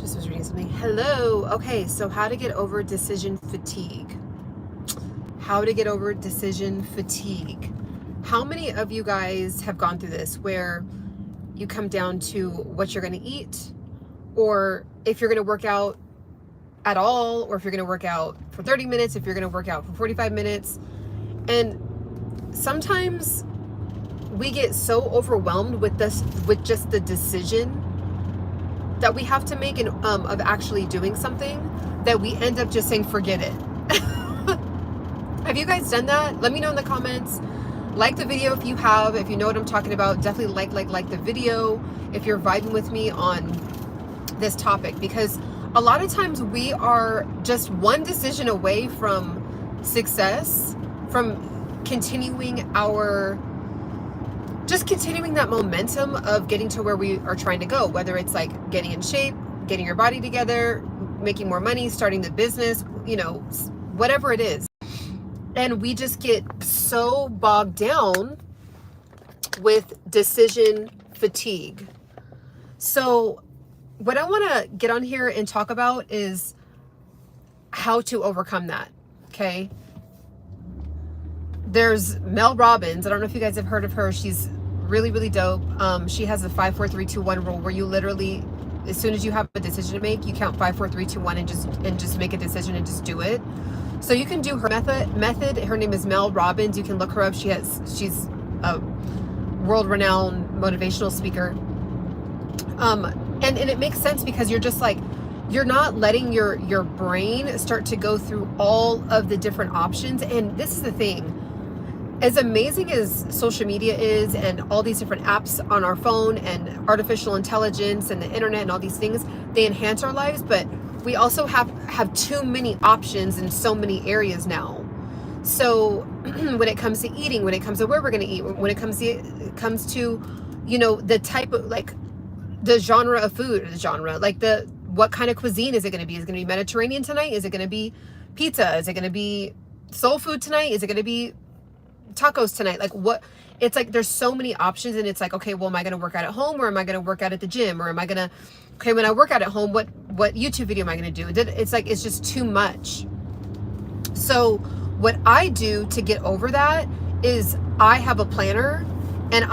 Just was reading something. Hello. Okay, so how to get over decision fatigue. How to get over decision fatigue. How many of you guys have gone through this where you come down to what you're going to eat, or if you're going to work out at all, or if you're going to work out for 30 minutes, if you're going to work out for 45 minutes. And sometimes we get so overwhelmed with just the decision that we have to make of actually doing something, that we end up just saying, forget it. Have you guys done that? Let me know in the comments. Like the video if you have. If you know what I'm talking about, definitely like the video if you're vibing with me on this topic, because a lot of times we are just one decision away from success, from continuing that momentum of getting to where we are trying to go, whether it's like getting in shape, getting your body together, making more money, starting the business, whatever it is. And we just get so bogged down with decision fatigue. So what I want to get on here and talk about is how to overcome that. Okay. There's Mel Robbins. I don't know if you guys have heard of her. She's really, really dope. She has a 5, 4, 3, 2, 1 rule where you literally, as soon as you have a decision to make, you count 5, 4, 3, 2, 1 and just make a decision and just do it. So you can do her method. Her name is Mel Robbins. You can look her up. She's a world-renowned motivational speaker. And it makes sense because you're just like, you're not letting your brain start to go through all of the different options. And this is the thing. As amazing as social media is and all these different apps on our phone and artificial intelligence and the internet and all these things, they enhance our lives, but we also have too many options in so many areas now. So when it comes to eating, when it comes to where we're going to eat, when it comes to the type of, like, the genre of food, what kind of cuisine is it going to be? Is it going to be Mediterranean tonight? Is it going to be pizza? Is it going to be soul food tonight? Is it going to be tacos tonight? Like, what? It's like there's so many options, and it's like, okay, well, am I going to work out at home, or am I going to work out at the gym, or am I going to, okay, when I work out at home, what YouTube video am I going to do? It's like, it's just too much. So what I do to get over that is I have a planner, and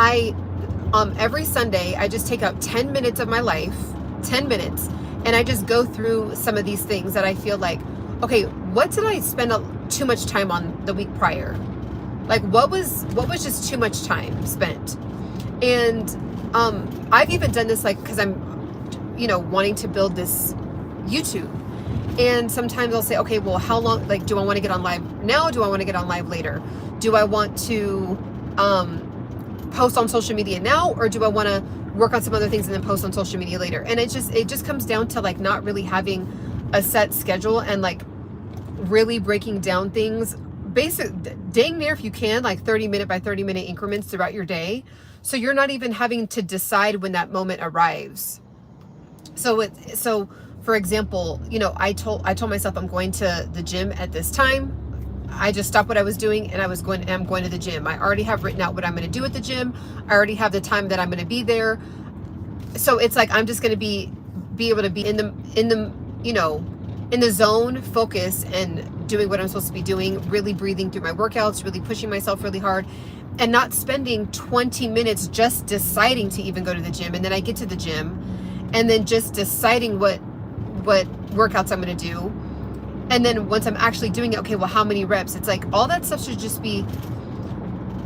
every Sunday I just take out 10 minutes of my life, 10 minutes, and I just go through some of these things that I feel like, okay, what did I spend too much time on the week prior? Like, what was just too much time spent? And I've even done this, like, because I'm wanting to build this YouTube, and sometimes I'll say, okay, well, how long, like, do I want to get on live now? Do I want to get on live later? Do I want to post on social media now, or do I want to work on some other things and then post on social media later? And it just comes down to, like, not really having a set schedule, and, like, really breaking down things dang near, if you can, like 30-minute by 30-minute increments throughout your day, so you're not even having to decide when that moment arrives. So for example, I told myself I'm going to the gym at this time. I just stopped what I was doing and I'm going to the gym. I already have written out what I'm going to do at the gym. I already have the time that I'm going to be there. So it's like, I'm just going to be able to be in the zone, focus, and doing what I'm supposed to be doing, really breathing through my workouts, really pushing myself really hard, and not spending 20 minutes just deciding to even go to the gym. And then I get to the gym and then just deciding what workouts I'm going to do. And then once I'm actually doing it, okay, well, how many reps? It's like, all that stuff should just be,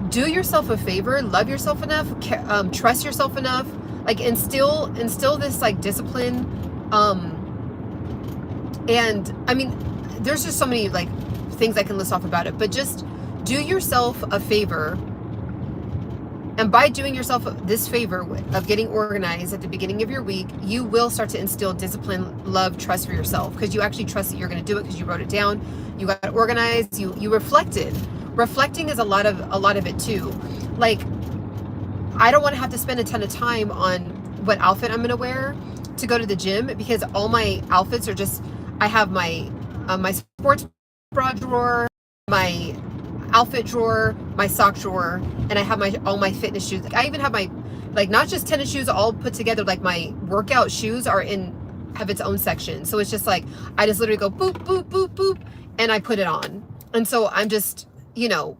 do yourself a favor, love yourself enough, trust yourself enough, like, instill this, like, discipline. And I mean, there's just so many, like, things I can list off about it, but just do yourself a favor. And by doing yourself this favor of getting organized at the beginning of your week, you will start to instill discipline, love, trust for yourself, because you actually trust that you're going to do it, because you wrote it down, you got organized, you reflected. Reflecting is a lot of it too. Like, I don't want to have to spend a ton of time on what outfit I'm going to wear to go to the gym, because all my outfits are just, I have my sports bra drawer, my outfit drawer, my sock drawer, and I have all my fitness shoes. I even have my, like, not just tennis shoes all put together, like my workout shoes are in have its own section. So it's just like, I just literally go boop, boop, boop, boop, and I put it on. And so I'm just, you know,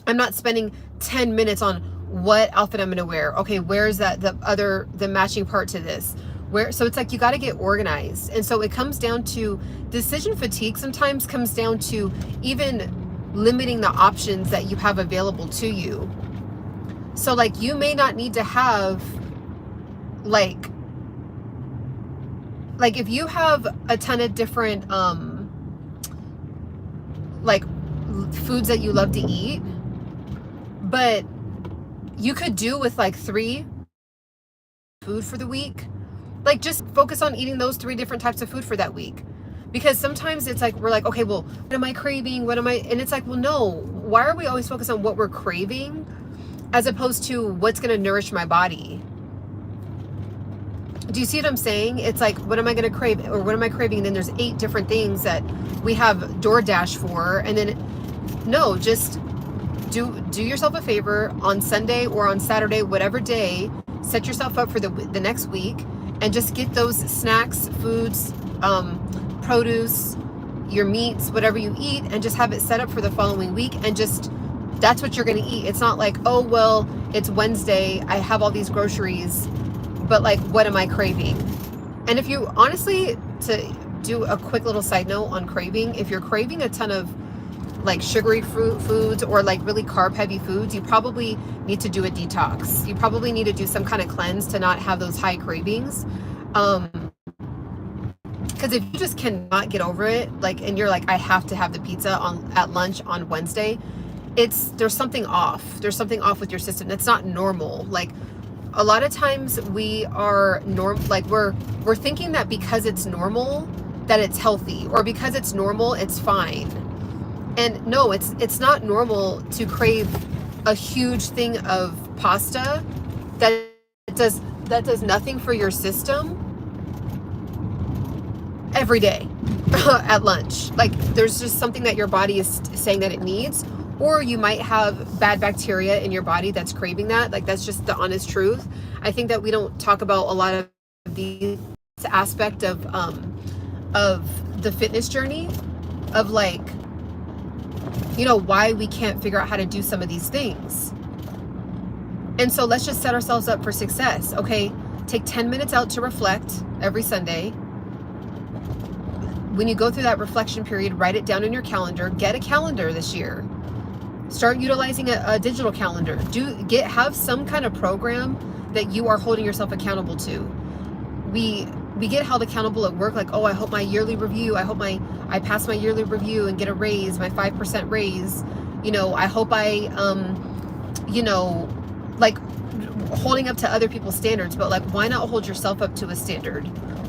I'm not spending 10 minutes on what outfit I'm going to wear. Okay, where's that, the matching part to this? Where, so it's like, you got to get organized. And so it comes down to decision fatigue. Sometimes comes down to even limiting the options that you have available to you. So like, you may not need to have like if you have a ton of different like foods that you love to eat, but you could do with like 3 food for the week. Like, just focus on eating those 3 different types of food for that week. Because sometimes it's like, we're like, okay, well, what am I craving? What am I? And it's like, well, no, why are we always focused on what we're craving as opposed to what's going to nourish my body? Do you see what I'm saying? It's like, what am I going to crave? Or what am I craving? And then there's 8 different things that we have DoorDash for. And then, no, just do yourself a favor on Sunday or on Saturday, whatever day, set yourself up for the next week and just get those snacks, foods, produce, your meats, whatever you eat, and just have it set up for the following week. And just, that's what you're going to eat. It's not like, oh, well, it's Wednesday, I have all these groceries, but like, what am I craving? And if you honestly, to do a quick little side note on craving, if you're craving a ton of like sugary foods or like really carb heavy foods, you probably need to do a detox. You probably need to do some kind of cleanse to not have those high cravings. Because if you just cannot get over it, like, and you're like, I have to have the pizza at lunch on Wednesday, there's something off. There's something off with your system. That's not normal. Like, a lot of times we are we're thinking that because it's normal that it's healthy, or because it's normal it's fine. And no, it's not normal to crave a huge thing of pasta that does nothing for your system every day at lunch. Like, there's just something that your body is saying that it needs, or you might have bad bacteria in your body that's craving that. Like, that's just the honest truth. I think that we don't talk about a lot of the aspect of the fitness journey of, like, you know, why we can't figure out how to do some of these things. And so let's just set ourselves up for success. Okay, take 10 minutes out to reflect every Sunday. When you go through that reflection period, write it down in your calendar. Get a calendar this year. Start utilizing a digital calendar. Have some kind of program that you are holding yourself accountable to. We get held accountable at work, like, oh, I hope my yearly review, I hope I pass my yearly review and get a raise, my 5% raise. You know, I hope I, you know, like, holding up to other people's standards. But like, why not hold yourself up to a standard?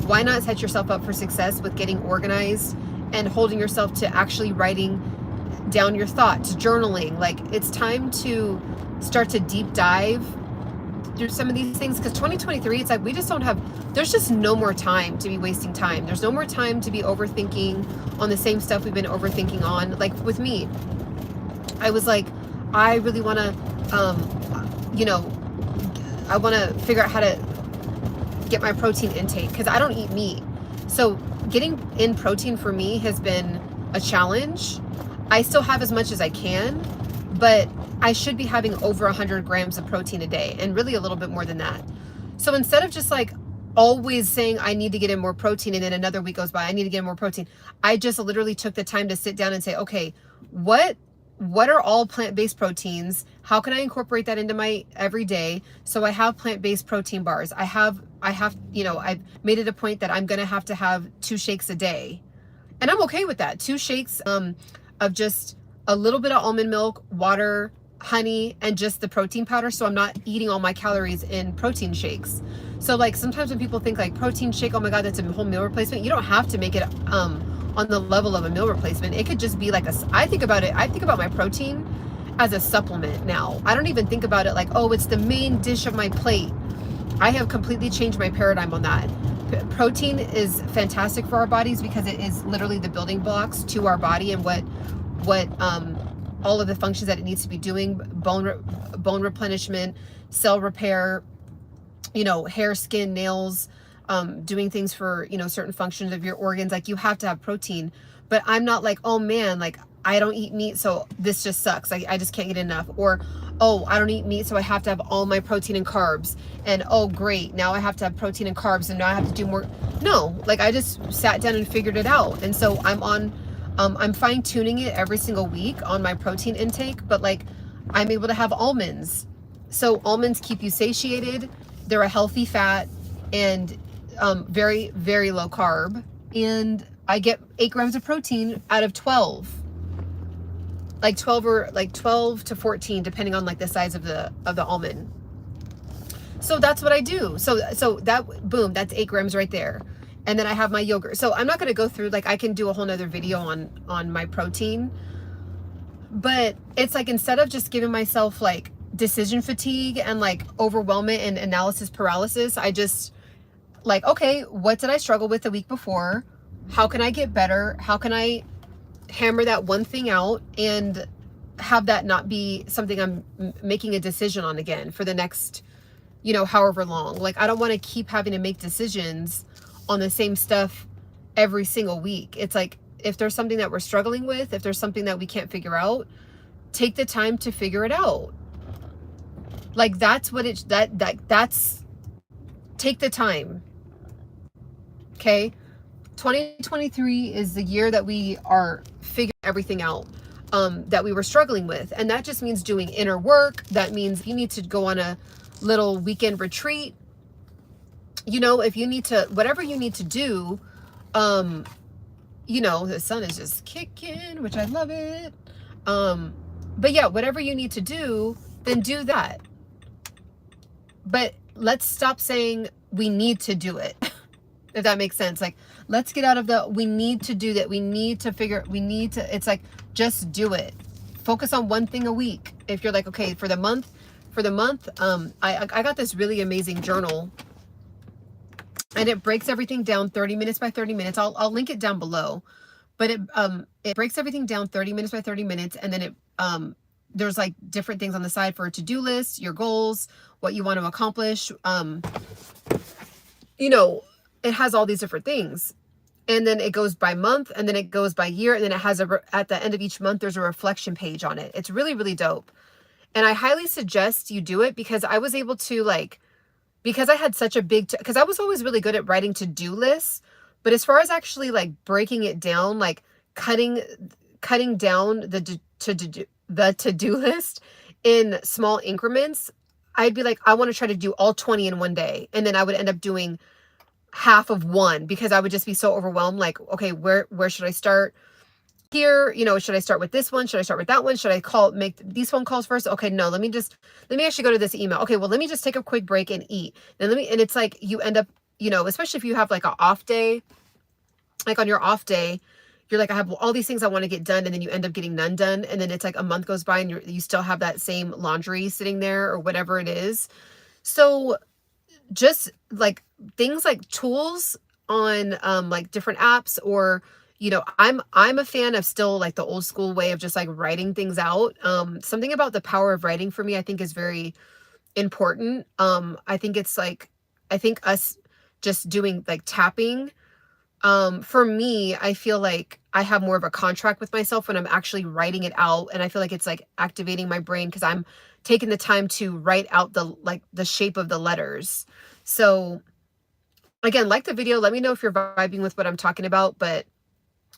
Why not set yourself up for success with getting organized and holding yourself to actually writing down your thoughts, journaling? Like, it's time to start to deep dive through some of these things, because 2023, it's like, we just don't have, there's just no more time to be wasting time. There's no more time to be overthinking on the same stuff we've been overthinking on. Like, with me, I was like, I really want to, you know, I want to figure out how to get my protein intake, because I don't eat meat. So getting in protein for me has been a challenge. I still have as much as I can, but I should be having over 100 grams of protein a day, and really a little bit more than that. So instead of just like always saying I need to get in more protein, and then another week goes by, I need to get in more protein, I just literally took the time to sit down and say, okay, what are all plant-based proteins? How can I incorporate that into my everyday? So I have plant-based protein bars. I have, you know, I've made it a point that I'm going to have 2 shakes a day, and I'm okay with that. 2 shakes of just a little bit of almond milk, water, honey, and just the protein powder. So I'm not eating all my calories in protein shakes. So like, sometimes when people think like protein shake, oh my God, that's a whole meal replacement. You don't have to make it on the level of a meal replacement. It could just be like I think about my protein as a supplement now. I don't even think about it like, oh, it's the main dish of my plate. I have completely changed my paradigm on that. Protein is fantastic for our bodies because it is literally the building blocks to our body and what all of the functions that it needs to be doing: bone replenishment, cell repair, you know, hair, skin, nails, doing things for, you know, certain functions of your organs. Like you have to have protein, but I'm not like, oh man, like I don't eat meat, so this just sucks. I just can't get enough. Or, oh, I don't eat meat, so I have to have all my protein and carbs. And oh, great, now I have to have protein and carbs, and now I have to do more. No, like I just sat down and figured it out. And so I'm fine tuning it every single week on my protein intake, but like I'm able to have almonds. So almonds keep you satiated. They're a healthy fat and very, very low carb. And I get 8 grams of protein out of 12. Like 12 to 14, depending on like the size of the almond. So that's what I do. So that, boom, that's 8 grams right there. And then I have my yogurt. So I'm not going to go through, like I can do a whole nother video on my protein, but it's like, instead of just giving myself like decision fatigue and like overwhelmment and analysis paralysis, I just like, okay, what did I struggle with the week before? How can I get better? How can I hammer that one thing out and have that not be something I'm making a decision on again for the next, you know, however long. Like I don't want to keep having to make decisions on the same stuff every single week. It's like, if there's something that we're struggling with, if there's something that we can't figure out, take the time to figure it out. Like that's what it's, that's take the time. Okay. 2023 is the year that we are figuring everything out that we were struggling with. And that just means doing inner work. That means you need to go on a little weekend retreat. You know, if you need to, whatever you need to do, you know, the sun is just kicking, which I love it. But yeah, whatever you need to do, then do that. But let's stop saying we need to do it. If that makes sense. Like, let's get out of the, we need to do that. We need to figure, we need to, it's like, just do it. Focus on one thing a week. If you're like, okay, for the month, I got this really amazing journal, and it breaks everything down 30 minutes by 30 minutes. I'll link it down below, but it breaks everything down 30 minutes by 30 minutes. And then it, there's like different things on the side for a to-do list, your goals, what you want to accomplish. You know, it has all these different things, and then it goes by month, and then it goes by year, and then it has at the end of each month, there's a reflection page on it. It's really, really dope. And I highly suggest you do it, because I was able to, like, because I had such a big, because I was always really good at writing to-do lists, but as far as actually like breaking it down, like cutting down the to-do list in small increments, I'd be like, I want to try to do all 20 in one day. And then I would end up doing half of one, because I would just be so overwhelmed. Like, okay, where should I start here? You know, should I start with this one? Should I start with that one? Should I make these phone calls first? Okay, no, let me actually go to this email. Okay, well, let me just take a quick break and eat. And it's like, you end up, you know, especially if you have like an off day, like on your off day, you're like, I have all these things I want to get done, and then you end up getting none done. And then it's like a month goes by, and you still have that same laundry sitting there, or whatever it is. So just like things like tools on like different apps, or, you know, I'm a fan of still like the old school way of just like writing things out. Something about the power of writing for me, I think, is very important. I think it's like, I think us just doing like tapping, for me, I feel like I have more of a contract with myself when I'm actually writing it out. And I feel like it's like activating my brain, because I'm taking the time to write out the shape of the letters. So again, like the video, let me know if you're vibing with what I'm talking about, but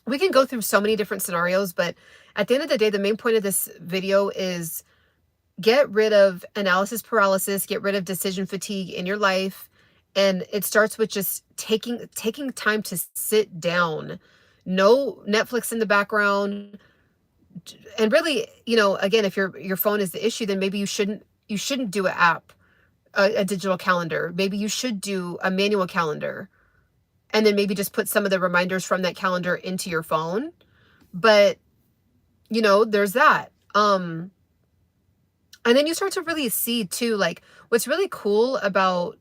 we can go through so many different scenarios. But at the end of the day, the main point of this video is get rid of analysis paralysis, get rid of decision fatigue in your life. And it starts with just taking time to sit down. No Netflix in the background. And really, you know, again, if your phone is the issue, then maybe you shouldn't do an app, a digital calendar. Maybe you should do a manual calendar, and then maybe just put some of the reminders from that calendar into your phone. But, you know, there's that. And then you start to really see too, like, what's really cool about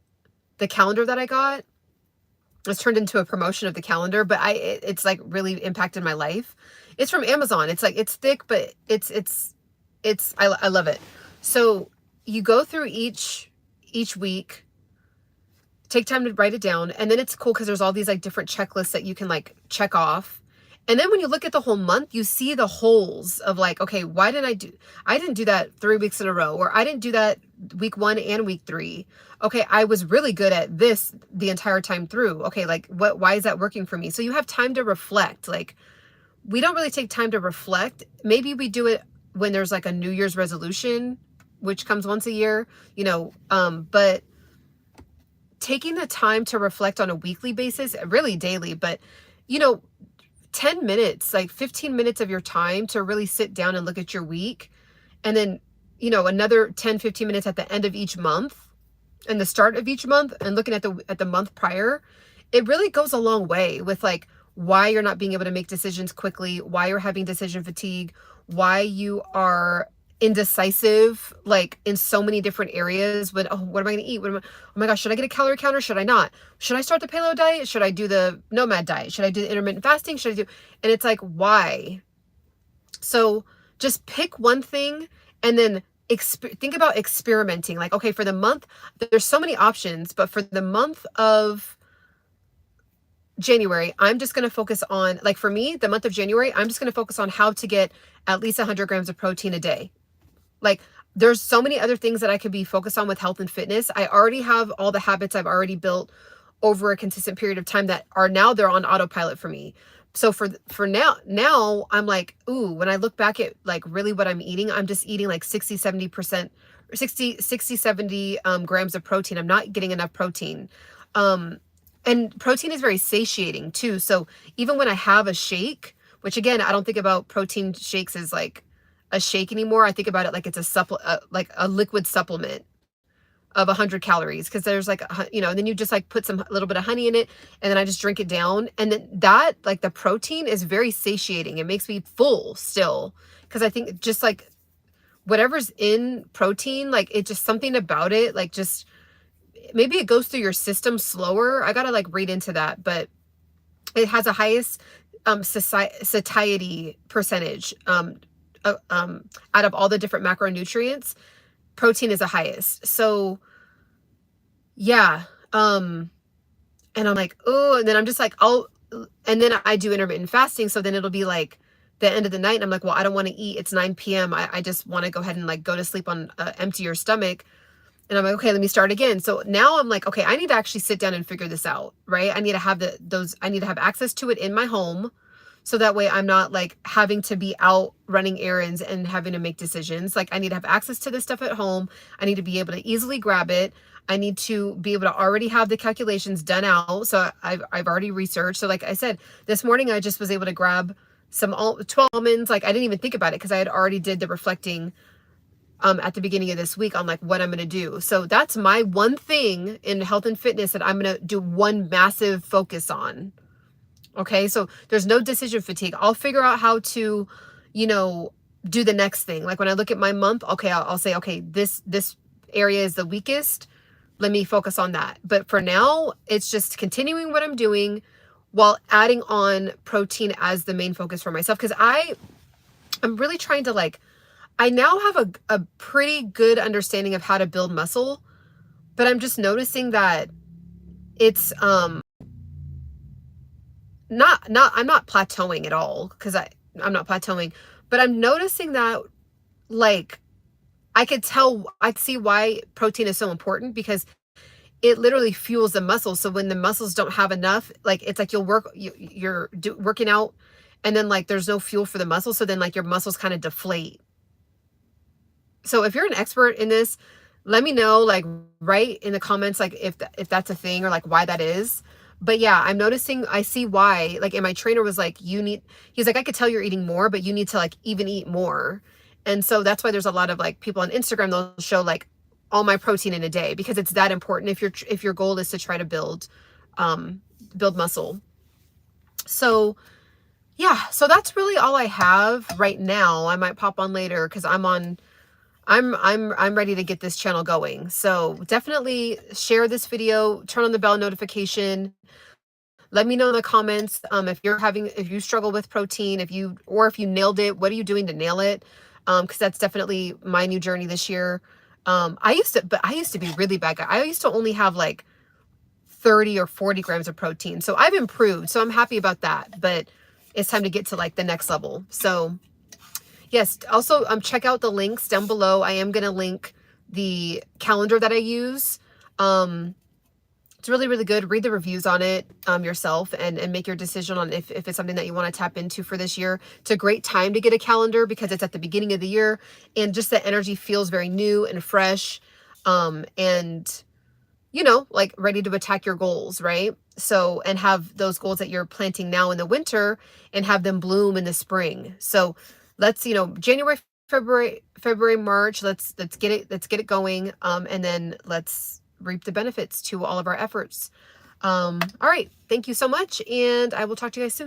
the calendar that I got. It's turned into a promotion of the calendar, but it's like really impacted my life. It's from Amazon. It's like, it's thick, but I love it. So you go through each week, Take time to write it down. And then it's cool because there's all these like different checklists that you can like check off. And then when you look at the whole month, you see the holes of like, okay, why didn't I didn't do that 3 weeks in a row, or I didn't do that week 1 and week 3. Okay, I was really good at this the entire time through. Okay, like why is that working for me? So you have time to reflect. Like, we don't really take time to reflect. Maybe we do it when there's like a New Year's resolution, which comes once a year, you know, but taking the time to reflect on a weekly basis, really daily, but you know, 10 minutes, like 15 minutes of your time to really sit down and look at your week. And then, you know, another 10, 15 minutes at the end of each month and the start of each month, and looking at the month prior. It really goes a long way with like why you're not being able to make decisions quickly, why you're having decision fatigue, why you are indecisive, like in so many different areas. When, oh, what am I going to eat? Oh my gosh, should I get a calorie counter? Should I not? Should I start the paleo diet? Should I do the nomad diet? Should I do the intermittent fasting? Should I do? And it's like, why? So just pick one thing and then think about experimenting. Like, okay, for the month, there's so many options, but for the month of January, I'm just going to focus on, like for me, the month of January, I'm just going to focus on how to get at least 100 grams of protein a day. Like, there's so many other things that I could be focused on with health and fitness. I already have all the habits I've already built over a consistent period of time that are now, they're on autopilot for me. So for now I'm like, ooh, when I look back at like really what I'm eating, I'm just eating like 70 grams of protein. I'm not getting enough protein. And protein is very satiating too. So even when I have a shake, which again, I don't think about protein shakes as like a shake anymore. I think about it like it's like a liquid supplement of 100 calories, because there's like, you know, and then you just like put a little bit of honey in it, and then I just drink it down. And then that, like the protein is very satiating. It makes me full still, because I think just like whatever's in protein, like it just something about it, like just maybe it goes through your system slower. I gotta like read into that, but it has a highest satiety percentage out of all the different macronutrients. Protein is the highest. So yeah. And I'm like, oh, and then I'm just like, and then I do intermittent fasting. So then it'll be like the end of the night, and I'm like, well, I don't want to eat. It's 9 p.m. I just want to go ahead and like go to sleep on emptier stomach. And I'm like, okay, let me start again. So now I'm like, okay, I need to actually sit down and figure this out, right? I need to have I need to have access to it in my home. So that way I'm not like having to be out running errands and having to make decisions. Like, I need to have access to this stuff at home. I need to be able to easily grab it. I need to be able to already have the calculations done out. So I've already researched. So like I said, this morning I just was able to grab some 12 almonds. Like, I didn't even think about it because I had already did the reflecting at the beginning of this week on like what I'm going to do. So that's my one thing in health and fitness that I'm going to do one massive focus on. Okay. So there's no decision fatigue. I'll figure out how to, you know, do the next thing. Like when I look at my month, okay, I'll say, okay, this area is the weakest. Let me focus on that. But for now, it's just continuing what I'm doing while adding on protein as the main focus for myself. Cause I'm really trying to like, I now have a pretty good understanding of how to build muscle, but I'm just noticing that it's I'm not plateauing at all, because I'm not plateauing, but I'm noticing that like I see why protein is so important, because it literally fuels the muscles. So when the muscles don't have enough, like it's like you're working out and then like there's no fuel for the muscles, so then like your muscles kind of deflate. So if you're an expert in this, let me know, like write in the comments, like if that's a thing or like why that is. But yeah, I'm noticing, I see why, like, and my trainer was like, he's like, I could tell you're eating more, but you need to like even eat more. And so that's why there's a lot of like people on Instagram, they'll show like all my protein in a day, because it's that important if your goal is to try to build muscle. So yeah, so that's really all I have right now. I might pop on later because I'm ready to get this channel going. So definitely share this video, turn on the bell notification. Let me know in the comments if you struggle with protein, if you nailed it, what are you doing to nail it? Because that's definitely my new journey this year. I used to be really bad. I used to only have like 30 or 40 grams of protein. So I've improved. So I'm happy about that. But it's time to get to like the next level. So yes, also check out the links down below. I am going to link the calendar that I use. It's really, really good. Read the reviews on it yourself and make your decision on if it's something that you want to tap into for this year. It's a great time to get a calendar because it's at the beginning of the year and just the energy feels very new and fresh and, you know, like ready to attack your goals, right? So, and have those goals that you're planting now in the winter and have them bloom in the spring. So let's, you know, January, February, March, let's get it going. And then let's reap the benefits to all of our efforts. All right. Thank you so much. And I will talk to you guys soon.